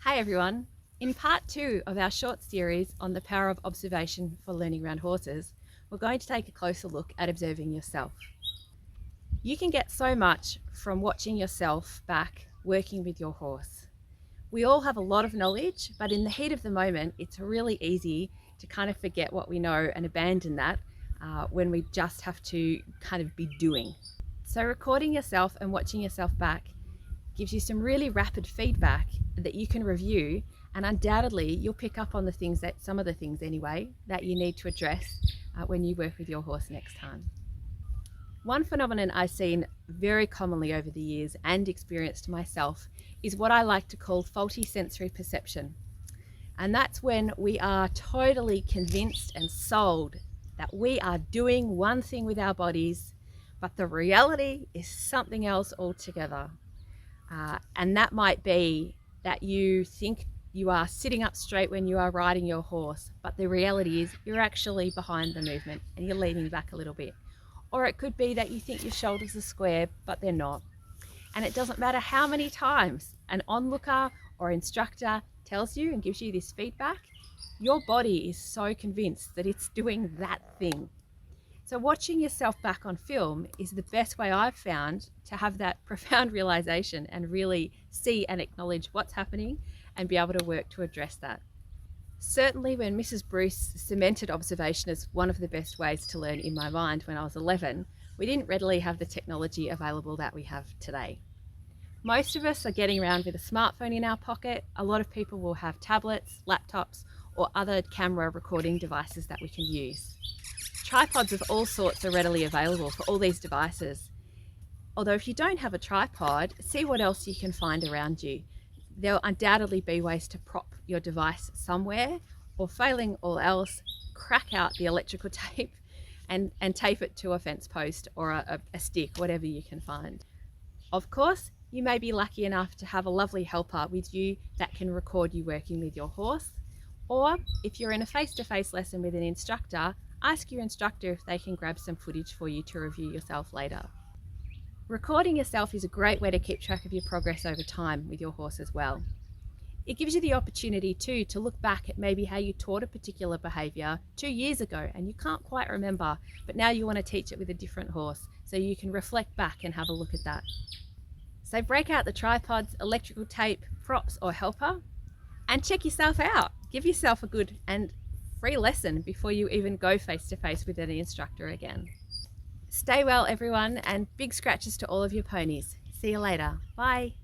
Hi everyone! In part 2 of our short series on the power of observation for learning around horses, we're going to take a closer look at observing yourself. You can get so much from watching yourself back working with your horse. We all have a lot of knowledge, but in the heat of the moment, it's really easy to kind of forget what we know and abandon that when we just have to kind of be doing. So recording yourself and watching yourself back gives you some really rapid feedback that you can review, and undoubtedly you'll pick up on some of the things anyway, that you need to address when you work with your horse next time. One phenomenon I've seen very commonly over the years and experienced myself is what I like to call faulty sensory perception. And that's when we are totally convinced and sold that we are doing one thing with our bodies, but the reality is something else altogether. And that might be that you think you are sitting up straight when you are riding your horse, but the reality is you're actually behind the movement and you're leaning back a little bit. Or it could be that you think your shoulders are square, but they're not. And it doesn't matter how many times an onlooker or instructor tells you and gives you this feedback, your body is so convinced that it's doing that thing. So watching yourself back on film is the best way I've found to have that profound realization and really see and acknowledge what's happening and be able to work to address that. Certainly when Mrs. Bruce cemented observation as one of the best ways to learn in my mind when I was 11, we didn't readily have the technology available that we have today. Most of us are getting around with a smartphone in our pocket. A lot of people will have tablets, laptops, or other camera recording devices that we can use. Tripods of all sorts are readily available for all these devices. Although if you don't have a tripod, see what else you can find around you. There'll undoubtedly be ways to prop your device somewhere, or failing all else, crack out the electrical tape and tape it to a fence post or a stick, whatever you can find. Of course, you may be lucky enough to have a lovely helper with you that can record you working with your horse. Or if you're in a face-to-face lesson with an instructor, ask your instructor if they can grab some footage for you to review yourself later. Recording yourself is a great way to keep track of your progress over time with your horse as well. It gives you the opportunity too to look back at maybe how you taught a particular behaviour 2 years ago and you can't quite remember, but now you want to teach it with a different horse, so you can reflect back and have a look at that. So break out the tripods, electrical tape, props or helper, and check yourself out. Give yourself a good and free lesson before you even go face to face with an instructor again. Stay well everyone, and big scratches to all of your ponies. See you later. Bye.